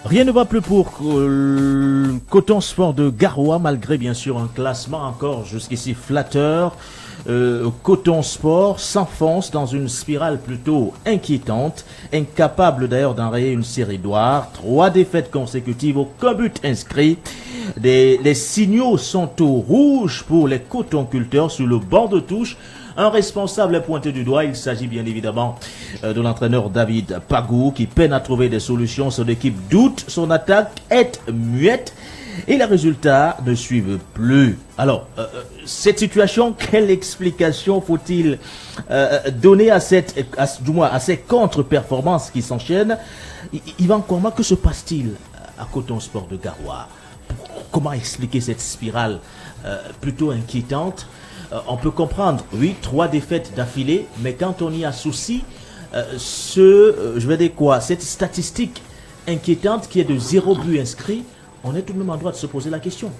Rien ne va plus pour Coton Sport de Garoua, malgré bien sûr un classement encore jusqu'ici flatteur. Coton Sport s'enfonce dans une spirale plutôt inquiétante, incapable d'ailleurs d'enrayer une série noire. 3 défaites consécutives, aucun but inscrit. Les signaux sont au rouge pour les cotonculteurs sur le banc de touche. Un responsable est pointé du doigt. Il s'agit bien évidemment de l'entraîneur David Pagou qui peine à trouver des solutions. Son équipe doute, son attaque est muette et les résultats ne suivent plus. Alors, cette situation, quelle explication faut-il donner à ces contre-performances qui s'enchaînent? Yvan Kouama, que se passe-t-il à Coton Sport de Garoua? Comment expliquer cette spirale plutôt inquiétante? On peut comprendre, oui, 3 défaites d'affilée, mais quand on y associe cette statistique inquiétante qui est de 0 but inscrit, on est tout de même en droit de se poser la question.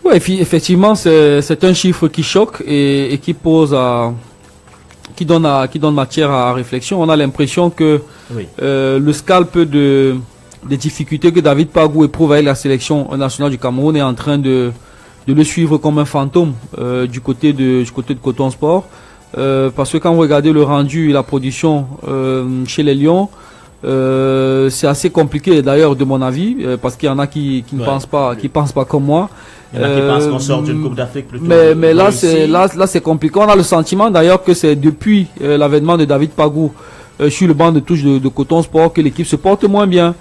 Oui, effectivement, c'est un chiffre qui choque et qui qui donne matière à réflexion. On a l'impression que oui, le scalp des difficultés que David Pagou éprouve avec la sélection nationale du Cameroun est en train de le suivre comme un fantôme du côté de Coton Sport, parce que quand vous regardez le rendu et la production chez les Lions, c'est assez compliqué d'ailleurs de mon avis, parce qu'il y en a qui ne pensent pas comme moi. Il y en a qui pensent qu'on sort d'une Coupe d'Afrique plutôt. Mais là c'est compliqué. On a le sentiment d'ailleurs que c'est depuis l'avènement de David Pagou sur le banc de touche de Coton Sport que l'équipe se porte moins bien.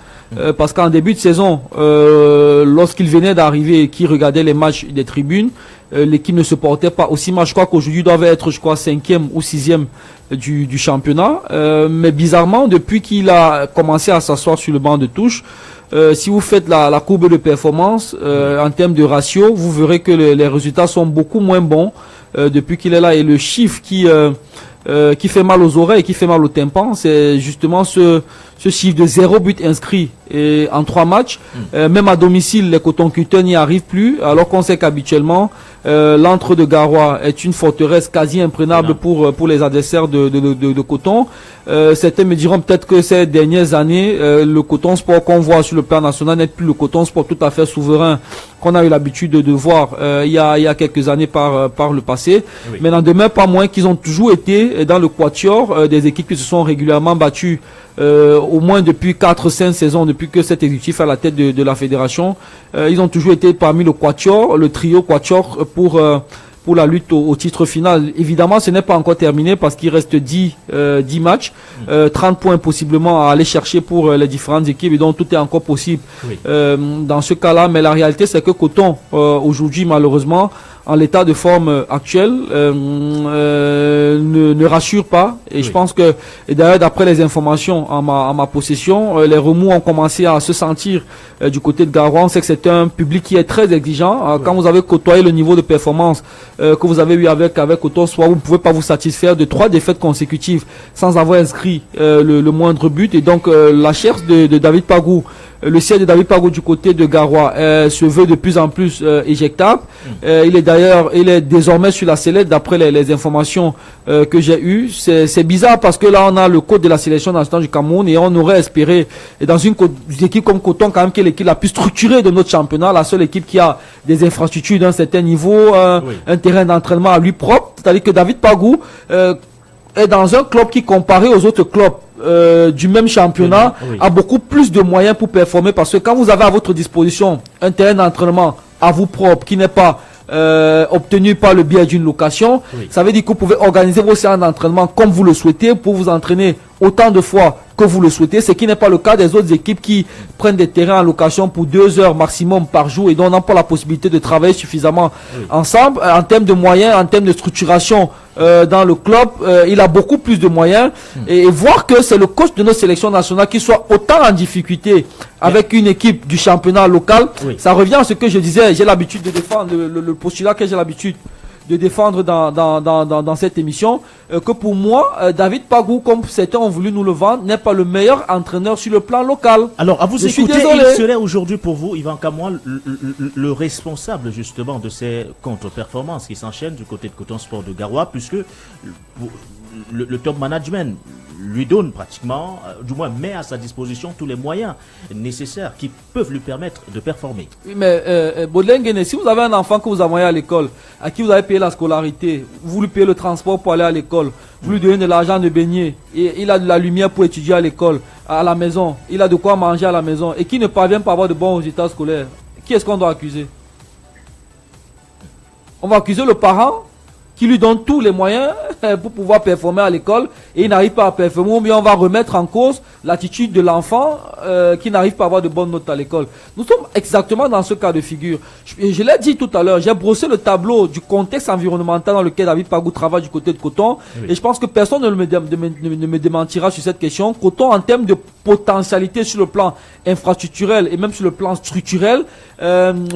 Parce qu'en début de saison, lorsqu'il venait d'arriver et qu'il regardait les matchs des tribunes, l'équipe ne se portait pas aussi mal. Je crois qu'aujourd'hui, il doit être, 5e ou 6e du championnat. Mais bizarrement, depuis qu'il a commencé à s'asseoir sur le banc de touche, si vous faites la courbe de performance en termes de ratio, vous verrez que les résultats sont beaucoup moins bons depuis qu'il est là. Et le chiffre qui fait mal aux oreilles, qui fait mal au tympan, c'est justement ce chiffre de 0 but inscrit en 3 matchs. Même à domicile, les cotonculteurs n'y arrivent plus, alors qu'on sait qu'habituellement, l'antre de Garoua est une forteresse quasi imprenable pour les adversaires de Coton. Certains me diront peut-être que ces dernières années, le Coton Sport qu'on voit sur le plan national n'est plus le Coton Sport tout à fait souverain qu'on a eu l'habitude de voir il y a quelques années par le passé. Oui. Mais n'en demeure pas moins qu'ils ont toujours été dans le quatuor des équipes qui se sont régulièrement battues au moins depuis 4-5 saisons, depuis que cet exécutif est à la tête de la fédération. Ils ont toujours été parmi le quatuor, le trio quatuor pour la lutte au titre final. Évidemment, ce n'est pas encore terminé parce qu'il reste 10 matchs, 30 points possiblement à aller chercher pour les différentes équipes, et donc tout est encore possible dans ce cas-là. Mais la réalité, c'est que Coton, aujourd'hui, malheureusement, en l'état de forme actuel, ne rassure pas. Et je pense que, et d'ailleurs, d'après les informations en ma possession, les remous ont commencé à se sentir du côté de Garoua. On sait que c'est un public qui est très exigeant. Quand vous avez côtoyé le niveau de performance que vous avez eu avec Coton Sport, vous ne pouvez pas vous satisfaire de 3 défaites consécutives sans avoir inscrit le moindre but. Et donc, la chair de David Pagou, le siège de David Pagou du côté de Garoua se veut de plus en plus éjectable. Il est désormais sur la sellette d'après les informations que j'ai eues. C'est bizarre parce que là on a le coach de la sélection nationale du Cameroun et on aurait espéré, et dans une équipe comme Coton quand même, qui est l'équipe la plus structurée de notre championnat, la seule équipe qui a des infrastructures d'un certain niveau, un terrain d'entraînement à lui propre. C'est-à-dire que David Pagou est dans un club qui, comparé aux autres clubs du même championnat, a beaucoup plus de moyens pour performer, parce que quand vous avez à votre disposition un terrain d'entraînement à vous propre qui n'est pas obtenu par le biais d'une location, ça veut dire que vous pouvez organiser vos séances d'entraînement comme vous le souhaitez pour vous entraîner autant de fois que vous le souhaitez, ce qui n'est pas le cas des autres équipes qui prennent des terrains en location pour 2 heures maximum par jour et dont on n'a pas la possibilité de travailler suffisamment ensemble. En termes de moyens, en termes de structuration dans le club, il a beaucoup plus de moyens, et voir que c'est le coach de notre sélection nationale qui soit autant en difficulté avec une équipe du championnat local, ça revient à ce que je disais. J'ai l'habitude de défendre le postulat que j'ai l'habitude de défendre dans cette émission, que pour moi, David Pagou, comme certains ont voulu nous le vendre, n'est pas le meilleur entraîneur sur le plan local. Alors, à vous écouter, il serait aujourd'hui pour vous, Yvan Kouama, le responsable justement de ces contre-performances qui s'enchaînent du côté de Coton Sport de Garoua, puisque le top management lui donne pratiquement, du moins met à sa disposition tous les moyens nécessaires qui peuvent lui permettre de performer. Oui, mais Baudelaire Nguéné, si vous avez un enfant que vous envoyez à l'école, à qui vous avez payé la scolarité, vous lui payez le transport pour aller à l'école, vous lui donnez de l'argent de baigner, et il a de la lumière pour étudier à l'école, à la maison, il a de quoi manger à la maison, et qui ne parvient pas à avoir de bons résultats scolaires, qui est-ce qu'on doit accuser? On va accuser le parent qui lui donne tous les moyens pour pouvoir performer à l'école et il n'arrive pas à performer, ou bien on va remettre en cause l'attitude de l'enfant qui n'arrive pas à avoir de bonnes notes à l'école. Nous sommes exactement dans ce cas de figure. Je l'ai dit tout à l'heure, j'ai brossé le tableau du contexte environnemental dans lequel David Pagou travaille du côté de Coton, oui. Et je pense que personne ne me démentira sur cette question. Coton, en termes de potentialité sur le plan infrastructurel et même sur le plan structurel,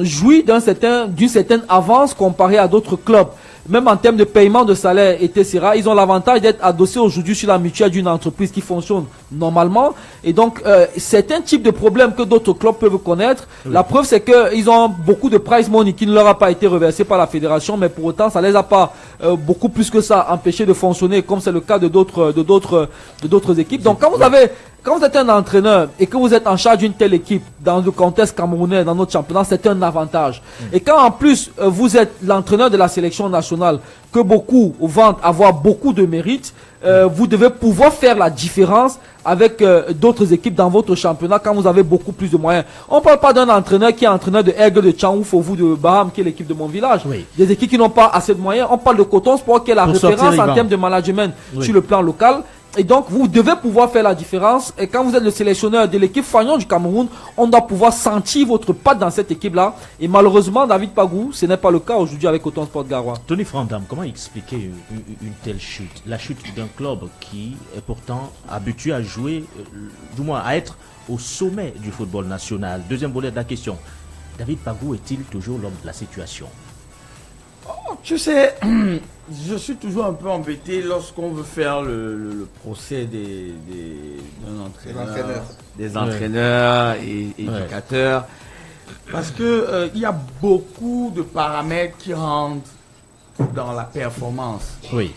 jouit d'une certaine avance comparée à d'autres clubs. Même en termes de paiement de salaire, etc., ils ont l'avantage d'être adossés aujourd'hui sur la mutuelle d'une entreprise qui fonctionne normalement. Et donc, certains types de problèmes que d'autres clubs peuvent connaître, oui. La preuve c'est qu'ils ont beaucoup de prize money qui ne leur a pas été reversé par la fédération, mais pour autant, ça les a pas beaucoup plus que ça empêché de fonctionner, comme c'est le cas de d'autres équipes. Donc, quand vous êtes un entraîneur et que vous êtes en charge d'une telle équipe dans le contexte camerounais, dans notre championnat, c'est un avantage. Et quand en plus vous êtes l'entraîneur de la sélection nationale, que beaucoup vantent avoir beaucoup de mérite, vous devez pouvoir faire la différence avec d'autres équipes dans votre championnat quand vous avez beaucoup plus de moyens. On ne parle pas d'un entraîneur qui est entraîneur de Aigle de Tchang ou Fovu de Baham, qui est l'équipe de mon village. Oui. Des équipes qui n'ont pas assez de moyens. On parle de Coton Sport qui est la référence en termes de management sur le plan local. Et donc, vous devez pouvoir faire la différence. Et quand vous êtes le sélectionneur de l'équipe Fagnon du Cameroun, on doit pouvoir sentir votre patte dans cette équipe-là. Et malheureusement, David Pagou, ce n'est pas le cas aujourd'hui avec Coton Sport Garoua. Tony Frandam, comment expliquer une telle chute? La chute d'un club qui est pourtant habitué à jouer, du moins à être au sommet du football national. Deuxième volet de la question. David Pagou est-il toujours l'homme de la situation? Oh, tu sais, je suis toujours un peu embêté lorsqu'on veut faire le procès des entraîneurs et éducateurs. Parce que il y a beaucoup de paramètres qui rentrent dans la performance. Oui.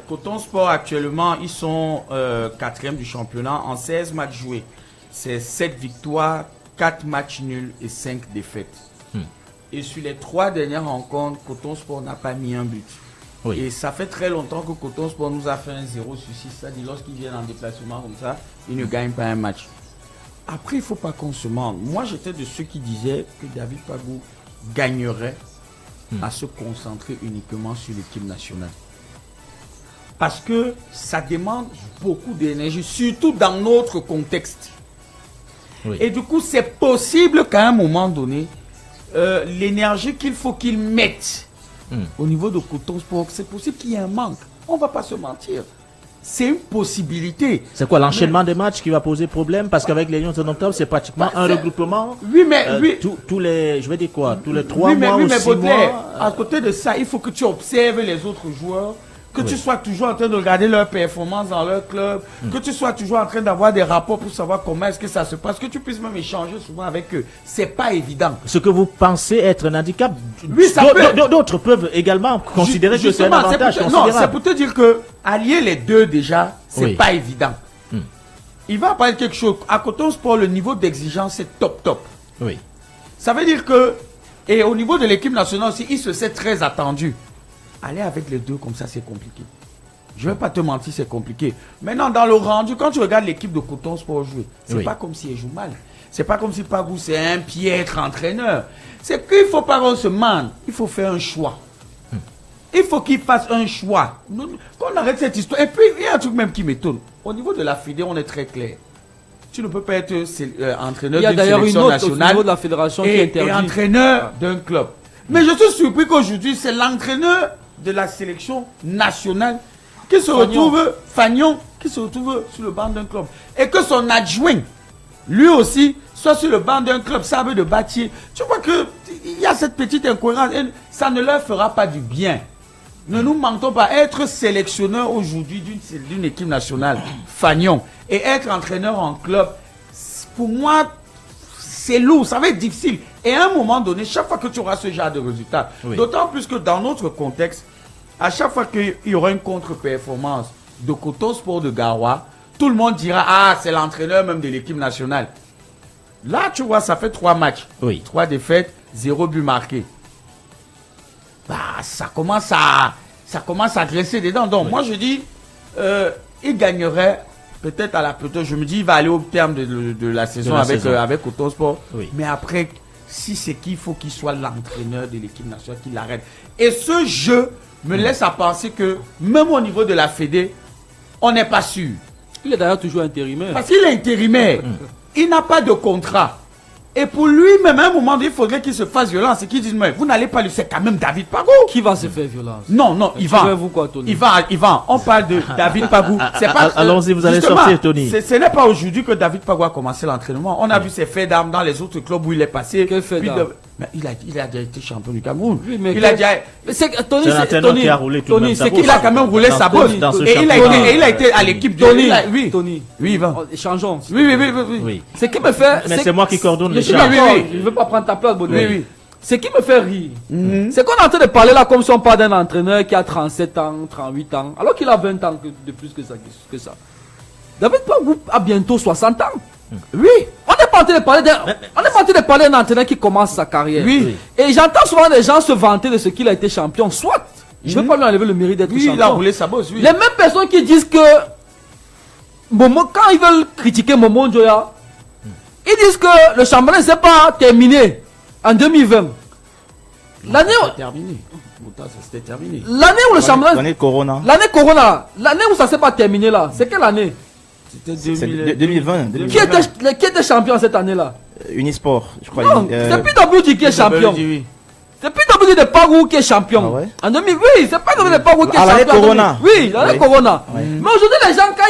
Coton Sport actuellement, ils sont 4e du championnat en 16 matchs joués. C'est 7 victoires, 4 matchs nuls et 5 défaites. Et sur les 3 dernières rencontres, Coton Sport n'a pas mis un but. Oui. Et ça fait très longtemps que Coton Sport nous a fait un 0 sur 6. C'est-à-dire lorsqu'ils viennent en déplacement comme ça, ils ne gagnent pas un match. Après, il ne faut pas qu'on se mente. Moi, j'étais de ceux qui disaient que David Pagou gagnerait à se concentrer uniquement sur l'équipe nationale. Parce que ça demande beaucoup d'énergie, surtout dans notre contexte. Oui. Et du coup, c'est possible qu'à un moment donné, l'énergie qu'il faut qu'il mette au niveau de Coton Sport, c'est possible qu'il y ait un manque. On ne va pas se mentir. C'est une possibilité. C'est quoi l'enchaînement des matchs qui va poser problème? Parce qu'avec les Lions de octobre, c'est pratiquement un regroupement. Oui, mais tous les, je vais dire quoi, tous les 3 mois ou 6 mois. À côté de ça, il faut que tu observes les autres joueurs. Que tu sois toujours en train de regarder leur performance dans leur club, que tu sois toujours en train d'avoir des rapports pour savoir comment est-ce que ça se passe, que tu puisses même échanger souvent avec eux. C'est pas évident. Ce que vous pensez être un handicap, oui, d'autres peuvent également considérer que c'est un avantage. Non, c'est pour te dire que allier les deux déjà, c'est pas évident. Il va apparaître quelque chose. À Coton Sport, le niveau d'exigence c'est top. Oui. Ça veut dire que, et au niveau de l'équipe nationale aussi, il se sait très attendu. Aller avec les deux comme ça, c'est compliqué. Je ne vais pas te mentir, c'est compliqué. Maintenant, dans le rendu, quand tu regardes l'équipe de Coton Sport jouer, c'est pas comme si elle joue mal. C'est pas comme si Pagou, c'est un piètre entraîneur. C'est qu'il ne faut pas qu'on se mente. Il faut faire un choix. Il faut qu'il fasse un choix. Qu'on arrête cette histoire. Et puis, il y a un truc même qui m'étonne. Au niveau de la Fédé, on est très clair. Tu ne peux pas être entraîneur d'une sélection nationale de la fédération et entraîneur d'un club. Mais je suis surpris qu'aujourd'hui, c'est l'entraîneur de la sélection nationale qui se retrouve, Fagnon, qui se retrouve sur le banc d'un club. Et que son adjoint, lui aussi, soit sur le banc d'un club, Sable de Bâtier. Tu vois qu'il y a cette petite incohérence et ça ne leur fera pas du bien. Ne nous mentons pas. Être sélectionneur aujourd'hui d'une équipe nationale, Fagnon, et être entraîneur en club, pour moi, c'est lourd, ça va être difficile. Et à un moment donné, chaque fois que tu auras ce genre de résultats, d'autant plus que dans notre contexte, à chaque fois qu'il y aura une contre-performance de Coton Sport de Garoua, tout le monde dira, ah, c'est l'entraîneur même de l'équipe nationale. Là, tu vois, ça fait 3 matchs. Oui. 3 défaites, 0 but marqué. Bah, ça commence à graisser des dents. Donc, moi, je dis, il gagnerait peut-être à la peut-être. Je me dis, il va aller au terme de la saison avec Coton Sport. Oui. Mais après, si c'est qu'il faut qu'il soit l'entraîneur de l'équipe nationale, qu'il l'arrête. Et ce jeu me laisse à penser que, même au niveau de la Fédé, on n'est pas sûr. Il est d'ailleurs toujours intérimaire. Parce qu'il est intérimaire. Il n'a pas de contrat. Et pour lui-même, à un moment donné, il faudrait qu'il se fasse violence et qu'il dise, mais vous n'allez pas lui, c'est quand même David Pagou. Qui va se faire violence? Non, Yvan. Vous quoi, Tony? Yvan, on parle de David Pagou. C'est pas, allons-y, vous allez justement, sortir, Tony. Ce n'est pas aujourd'hui que David Pagou a commencé l'entraînement. On a vu ses faits d'armes dans les autres clubs où il est passé. Quel fait d'armes? Mais il a déjà été champion du Cameroun. Oui, mais il a déjà... Tony, c'est l'entraîneur qui a roulé tout de même sa bosse. Il a quand même roulé sa bosse. Dans ce Et il a été à l'équipe de... Oui, Tony. Oui, Yvan. Changeons. Oui. Ce qui me fait... Mais c'est moi qui coordonne les gens. gens. Je ne veux pas prendre ta place, Bonnet. Oui. Ce qui me fait rire, c'est qu'on est en train de parler là comme si on parle d'un entraîneur qui a 37 ans, 38 ans, alors qu'il a 20 ans de plus que ça. David Pagou a bientôt 60 ans. Oui, on n'est pas en train de parler d'un entraîneur qui commence sa carrière. Oui. Et j'entends souvent des gens se vanter de ce qu'il a été champion. Soit, je ne veux pas lui enlever le mérite d'être champion. Il a roulé sa bosse, oui. Les mêmes personnes qui disent que Momo, quand ils veulent critiquer Momo Njoya, ils disent que le championnat ne s'est pas terminé en 2020. L'année où le championnat... L'année Corona. L'année où ça ne s'est pas terminé là, c'est quelle année? C'était 2020. Qui était champion cette année-là? Unisport, je crois. Non, c'est PWD qui est champion. C'est PWD de Pagou qui est champion. Ah ouais? En 2000, oui, c'est PWD de Pagou qui est champion. L'année Corona. Oui, l'année Corona. Mais aujourd'hui, les gens, quand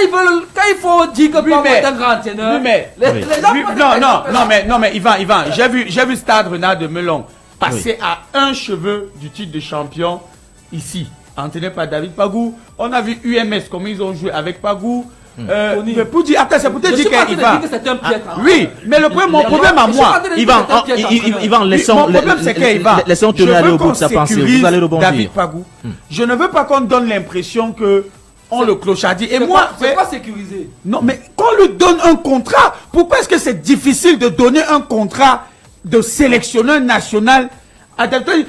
il faut dire que Pagou est un grand entraîneur, les gens... Non, mais Yvan, j'ai vu Stade Renard de Melon passer à un cheveu du titre de champion ici, entraîné par David Pagou. On a vu UMS, comment ils ont joué avec Pagou. Mais pour dire, attends, c'est pour te dire qu'Yvan. Oui, mais mon problème à moi, Yvan, laissons tourner aller au bout de sa pensée. Vous allez rebondir. David Pagou. Je ne veux pas qu'on donne l'impression que on le clochardit. Et moi, c'est pas sécurisé. Non, mais qu'on lui donne un contrat. Pourquoi est-ce que c'est difficile de donner un contrat de sélectionneur national?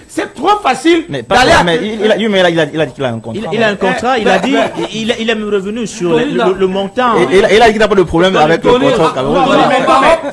C'est trop facile d'aller à... il a dit qu'il a un contrat. Il a un contrat, il a dit, il est même revenu sur le montant. Et il a dit qu'il n'a pas de problème avec le contrat.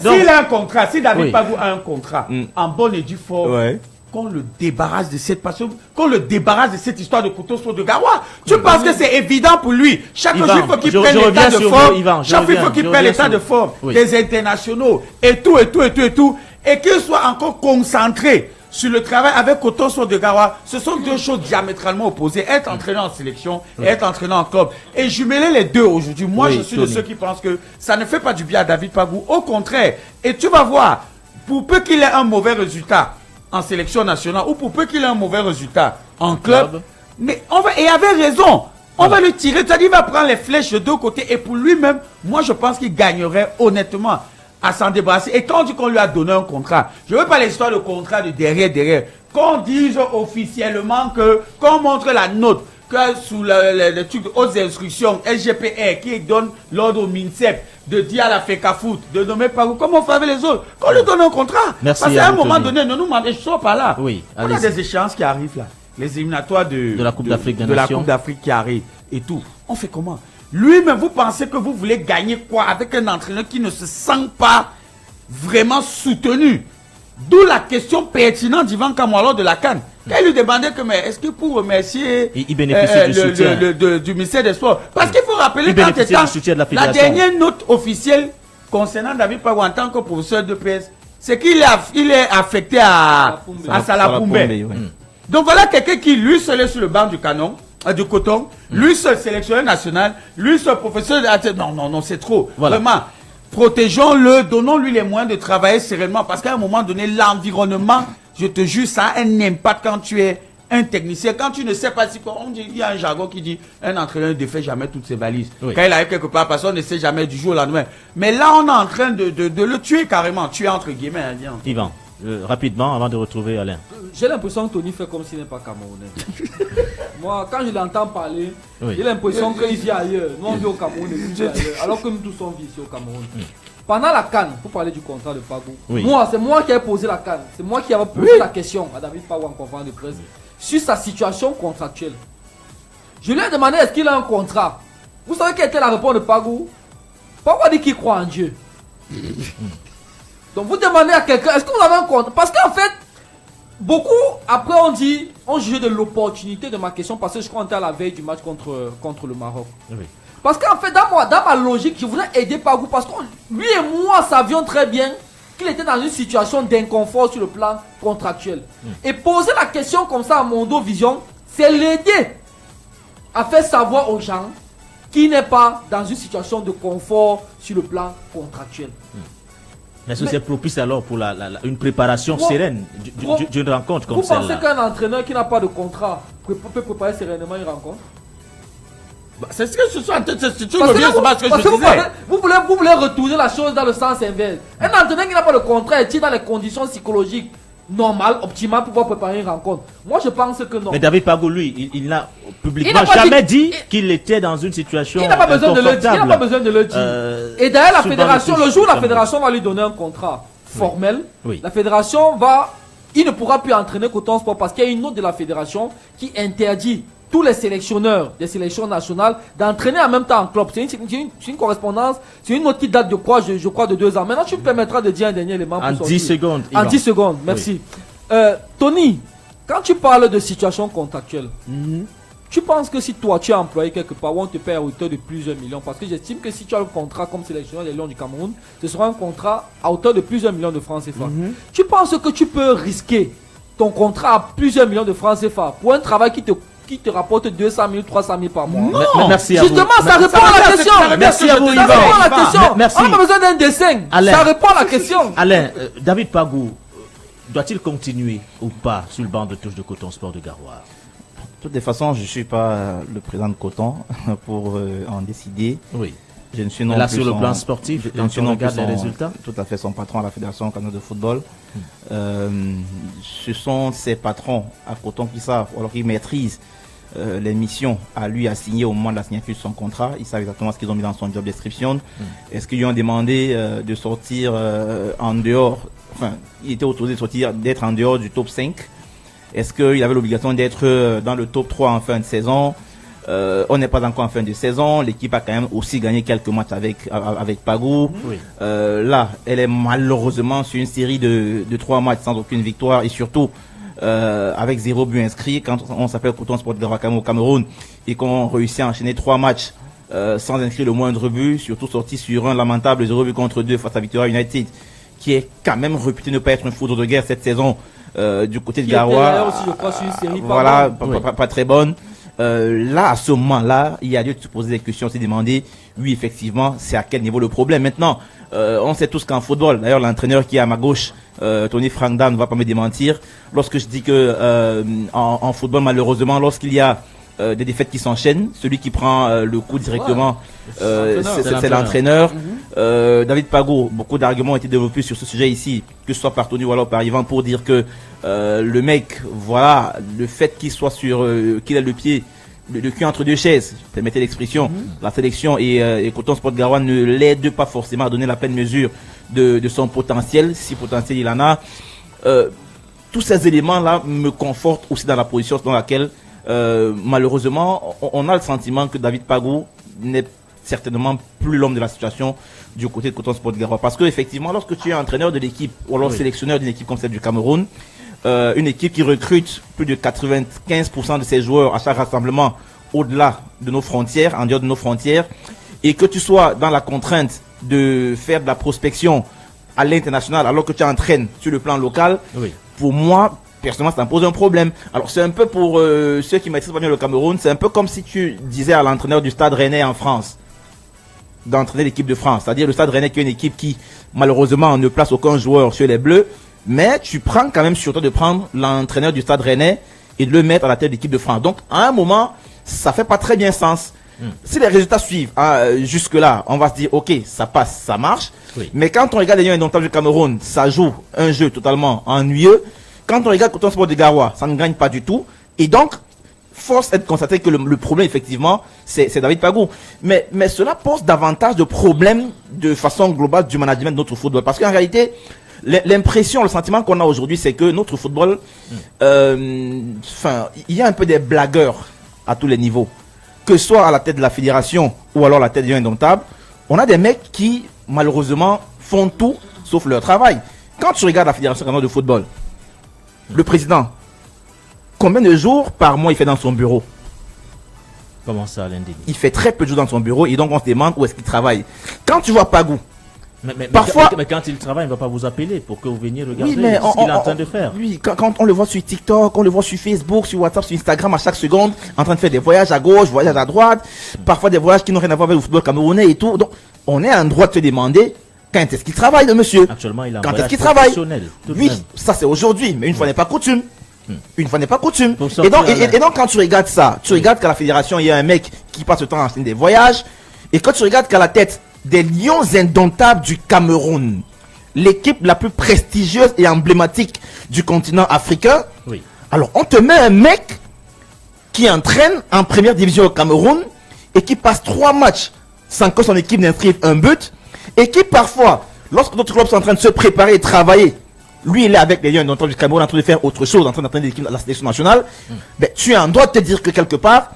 S'il a un contrat, si David Pagou a un contrat, en bonne et due forme, qu'on le débarrasse de cette passion, qu'on le débarrasse de cette histoire de couteau sur de Garoua. Tu penses que c'est évident pour lui? Chaque jour, il faut qu'il prenne l'état de forme. Chaque fois, il faut qu'il prenne l'état de forme des internationaux et tout. Et qu'il soit encore concentré sur le travail avec Coton Sport de Garoua. Ce sont deux choses diamétralement opposées. Être entraîneur en sélection et être entraîneur en club. Et jumeler les deux aujourd'hui. Moi, je suis de ceux qui pensent que ça ne fait pas du bien à David Pagou. Au contraire. Et tu vas voir, pour peu qu'il ait un mauvais résultat en sélection nationale ou pour peu qu'il ait un mauvais résultat en club, mais et avait raison. On va le tirer. C'est-à-dire, il va prendre les flèches de deux côtés. Et pour lui-même, moi, je pense qu'il gagnerait honnêtement à s'en débarrasser. Et quand on dit qu'on lui a donné un contrat, je ne veux pas l'histoire de contrat de derrière. Qu'on dise officiellement qu'on montre la note, que sous le truc de hautes instructions, SGPR, qui donne l'ordre au MINSEP de dire à la FECAFOOT, de nommer Pagou, comme on fait avec les autres, qu'on lui donne un contrat. Merci. Parce qu'à un moment donné, ne nous mandez, je ne sors pas là. Oui, on a des échéances qui arrivent là. Les éliminatoires de la Coupe d'Afrique de la Coupe d'Afrique qui arrive et tout. On fait comment? Lui-même, vous pensez que vous voulez gagner quoi avec un entraîneur qui ne se sent pas vraiment soutenu? D'où la question pertinente d'Yvan Kamwalo de la CAN. Quand il lui demandait que, mais est-ce que pour remercier il bénéficie du soutien du ministère des Sports? Parce qu'il faut rappeler la dernière note officielle concernant David Pagou en tant que professeur de PS, c'est qu'il est affecté à Salapumbe. Donc voilà quelqu'un qui, lui seul, est sur le banc du canon, du coton, lui seul sélectionneur national, lui seul professeur de... Non, c'est trop. Voilà. Vraiment, protégeons-le, donnons-lui les moyens de travailler sereinement, parce qu'à un moment donné, l'environnement, je te jure, ça a un impact quand tu es un technicien, quand tu ne sais pas si... Il y a un jargon qui dit, un entraîneur ne défait jamais toutes ses valises. Oui. Quand il arrive quelque part, personne ne sait jamais du jour au lendemain. Mais là, on est en train de le tuer carrément, tuer entre guillemets. Yvan. rapidement, avant de retrouver Alain. J'ai l'impression que Tony fait comme s'il n'est pas Camerounais. Moi, quand je l'entends parler, j'ai l'impression qu'il vit ailleurs. Nous, on vit au Cameroun et lui vit ailleurs, alors que nous tous sommes ici au Cameroun. Pendant la CAN, pour parler du contrat de Pagou, c'est moi qui ai posé la CAN. C'est moi qui avais posé la question à David Pagou en conférence de presse sur sa situation contractuelle. Je lui ai demandé est-ce qu'il a un contrat. Vous savez quelle était la réponse de Pagou? Pagou a dit qu'il croit en Dieu. Donc vous demandez à quelqu'un, est-ce que vous avez un contrat? Parce qu'en fait, beaucoup, après on juge de l'opportunité de ma question parce que je crois qu'on était à la veille du match contre le Maroc. Parce qu'en fait, dans ma logique, je voulais aider Pagou parce que lui et moi savions très bien qu'il était dans une situation d'inconfort sur le plan contractuel. Et poser la question comme ça à Mondo Vision, c'est l'aider à faire savoir aux gens qu'il n'est pas dans une situation de confort sur le plan contractuel. Est-ce que c'est propice alors pour une préparation sereine d'une rencontre comme celle-là? Vous pensez qu'un entraîneur qui n'a pas de contrat peut préparer sereinement une rencontre? C'est ce que je suis en train de dire. Vous voulez retourner la chose dans le sens inverse. Un entraîneur qui n'a pas de contrat est-il dans les conditions psychologiques normales, optimales pour pouvoir préparer une rencontre? Moi je pense que non. Mais David Pagou, lui, il n'a publiquement jamais dit qu'il était dans une situation il n'a pas besoin de le dire. Il n'a pas besoin de le dire. Et d'ailleurs, la fédération, le jour où la fédération va lui donner un contrat formel, la fédération il ne pourra plus entraîner Coton Sport parce qu'il y a une note de la fédération qui interdit tous les sélectionneurs des sélections nationales d'entraîner en même temps en club. C'est une correspondance, c'est une note qui date de quoi, je crois de 2 ans. Maintenant, tu me permettras de dire un dernier élément. En 10 secondes. En 10 secondes, merci. Tony, quand tu parles de situation contractuelle, tu penses que si toi tu es employé quelque part où on te paie à hauteur de plusieurs millions, parce que j'estime que si tu as un contrat comme sélectionneur des Lions du Cameroun, ce sera un contrat à hauteur de plusieurs millions de francs CFA. Tu penses que tu peux risquer ton contrat à plusieurs millions de francs CFA pour un travail qui te rapporte 200 000, 300 000 par mois? Non, merci à vous. Justement, ça répond à la question. Merci à vous, Yvan. Ça répond à la question. Merci. On n'a pas besoin d'un dessin. Alain. Ça répond à la question. Alain, David Pagou, doit-il continuer ou pas sur le banc de touche de Coton Sport de Garoua? De toutes les façons, je ne suis pas le président de Coton pour en décider. Oui. Je ne suis non là, plus sur le plan sportif, je ne suis non plus les résultats. Tout à fait son patron à la Fédération canadienne de football. Ce sont ses patrons à Coton qui savent, alors qu'ils maîtrisent les missions à lui assignées au moment de la signature de son contrat. Ils savent exactement ce qu'ils ont mis dans son job description. Est-ce qu'ils lui ont demandé de sortir en dehors, enfin, il était autorisé de sortir, d'être en dehors du top 5? Est-ce qu'il avait l'obligation d'être dans le top 3 en fin de saison? On n'est pas encore en fin de saison. L'équipe a quand même aussi gagné quelques matchs avec Pagou. Là, elle est malheureusement sur une série de 3 matchs sans aucune victoire et surtout avec 0 but inscrit. Quand on s'appelle Coton Sport de Garoua au Cameroun et qu'on réussit à enchaîner 3 matchs sans inscrire le moindre but, surtout sorti sur un lamentable 0 but contre 2 face à Victoria United, qui est quand même réputé ne pas être une foudre de guerre cette saison du côté de Garoua. Voilà, pas très bonne. Là, à ce moment-là, il y a lieu de se poser des questions, se demander, oui, effectivement, c'est à quel niveau le problème. Maintenant, on sait tous qu'en football, d'ailleurs, l'entraîneur qui est à ma gauche, Tony Frangdan, ne va pas me démentir, lorsque je dis que en football, malheureusement, lorsqu'il y a des défaites qui s'enchaînent, celui qui prend le coup directement, c'est l'entraîneur. David Pagou, beaucoup d'arguments ont été développés sur ce sujet ici, que ce soit par Tony ou alors par Yvan, pour dire que le mec, voilà, le fait qu'il soit qu'il ait le cul entre 2 chaises, permettez l'expression, la sélection et Coton Sport Garoua ne l'aide pas forcément à donner la pleine mesure de son potentiel, si potentiel il en a. Tous ces éléments-là me confortent aussi dans la position dans laquelle malheureusement on a le sentiment que David Pagou n'est certainement plus l'homme de la situation du côté de Coton Sport Garoua, parce que effectivement, lorsque tu es entraîneur de l'équipe ou alors sélectionneur d'une équipe comme celle du Cameroun, une équipe qui recrute plus de 95% de ses joueurs à chaque rassemblement au-delà de nos frontières, en dehors de nos frontières, et que tu sois dans la contrainte de faire de la prospection à l'international alors que tu entraînes sur le plan local, pour moi, personnellement, ça me pose un problème. Alors, c'est un peu pour ceux qui maîtrisent pas bien le Cameroun, c'est un peu comme si tu disais à l'entraîneur du Stade Rennais en France d'entraîner l'équipe de France. C'est-à-dire le Stade Rennais qui est une équipe qui, malheureusement, ne place aucun joueur sur les Bleus, mais tu prends quand même sur toi de prendre l'entraîneur du Stade Rennais et de le mettre à la tête de l'équipe de France. Donc, à un moment, ça fait pas très bien sens. Si les résultats suivent jusque-là, on va se dire, ok, ça passe, ça marche. Oui. Mais quand on regarde les Lions indomptables du Cameroun, ça joue un jeu totalement ennuyeux. Quand on regarde Coton Sport de Garoua, ça ne gagne pas du tout. Et donc, force est de constater que le problème, effectivement, c'est David Pagou. Mais cela pose davantage de problèmes de façon globale du management de notre football. Parce qu'en réalité, l'impression, le sentiment qu'on a aujourd'hui, c'est que notre football, il y a un peu des blagueurs à tous les niveaux. Que ce soit à la tête de la fédération ou alors à la tête des Lions indomptables, on a des mecs qui, malheureusement, font tout sauf leur travail. Quand tu regardes la fédération de football, le président, combien de jours par mois il fait dans son bureau? Comment ça, lundi? Il fait très peu de jours dans son bureau et donc on se demande où est-ce qu'il travaille. Quand tu vois Pagou, parfois, mais quand il travaille, il ne va pas vous appeler pour que vous veniez regarder ce qu'il est en train de faire. Oui, quand on le voit sur TikTok, on le voit sur Facebook, sur WhatsApp, sur Instagram à chaque seconde, en train de faire des voyages à gauche, voyages à droite, parfois des voyages qui n'ont rien à voir avec le football camerounais et tout. Donc, on est en droit de se demander quand est-ce qu'il travaille, le monsieur. Actuellement, il a un quand est-ce voyage qu'il travaille? professionnel, tout de Oui, même. ça c'est aujourd'hui, mais une fois n'est pas coutume. Une fois n'est pas coutume. Pour Et sortir donc, et donc, quand tu regardes ça, tu regardes qu'à la fédération, il y a un mec qui passe le temps à enchaîner des voyages. Et quand tu regardes qu'à la tête des Lions indomptables du Cameroun, l'équipe la plus prestigieuse et emblématique du continent africain, Oui. alors on te met un mec qui entraîne en première division au Cameroun et qui passe 3 matchs sans que son équipe n'inscrive un but et qui parfois, lorsque d'autres clubs sont en train de se préparer et travailler, lui il est avec les Lions indomptables du Cameroun en train de faire autre chose, en train d'entraîner l'équipe de la sélection nationale. Ben, tu es en droit de te dire que quelque part,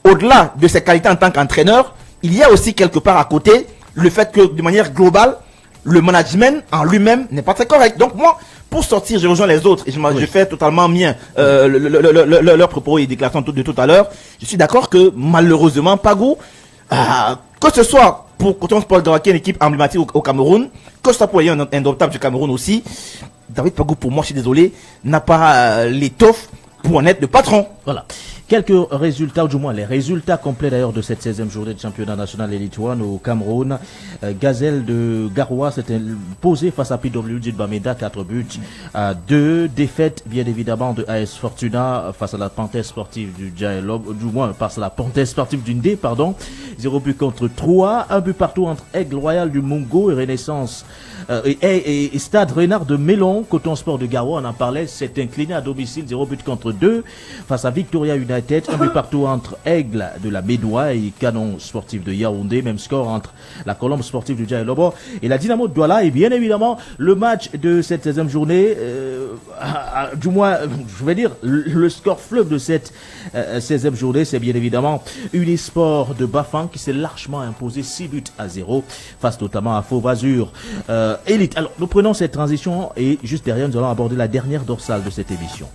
au-delà de ses qualités en tant qu'entraîneur, il y a aussi quelque part à côté le fait que de manière globale, le management en lui-même n'est pas très correct. Donc moi, pour sortir, je rejoins les autres et je fais totalement mien leurs propos et déclarations de tout à l'heure. Je suis d'accord que malheureusement, Pagou, que ce soit pour Coton Sport Garoua, qui est une équipe emblématique au Cameroun, que ce soit pour les Lions indomptables du Cameroun aussi, David Pagou, pour moi, je suis désolé, n'a pas l'étoffe pour en être le patron. Voilà. Quelques résultats, ou du moins les résultats complets d'ailleurs de cette 16e journée de championnat national Elite One au Cameroun. Gazelle de Garoua s'était posé face à PWG de Bamenda, 4 buts à 2. Défaite bien évidemment de AS Fortuna face à la Panthère sportive du Dialogue, du moins face à la Panthère sportive du Ndé, pardon. 0 but contre 3, 1 but partout entre Aigle Royal du Mungo et Renaissance et Stade Renard de Mélon. Coton Sport de Garoua, on en parlait, s'est incliné à domicile, 0 but contre 2 face à Victoria United. Un but partout entre Aigle de la Médois et Canon sportif de Yaoundé. Même score entre la Colombe sportive du Djaïlobo et la Dynamo de Douala. Et bien évidemment, le match de cette 16e journée, du moins, je vais dire, le score fleuve de cette 16e journée, c'est bien évidemment Unisport de Bafang qui s'est largement imposé 6 buts à 0 face notamment à Fauve Azur Elite. Alors, nous prenons cette transition et juste derrière, nous allons aborder la dernière dorsale de cette émission.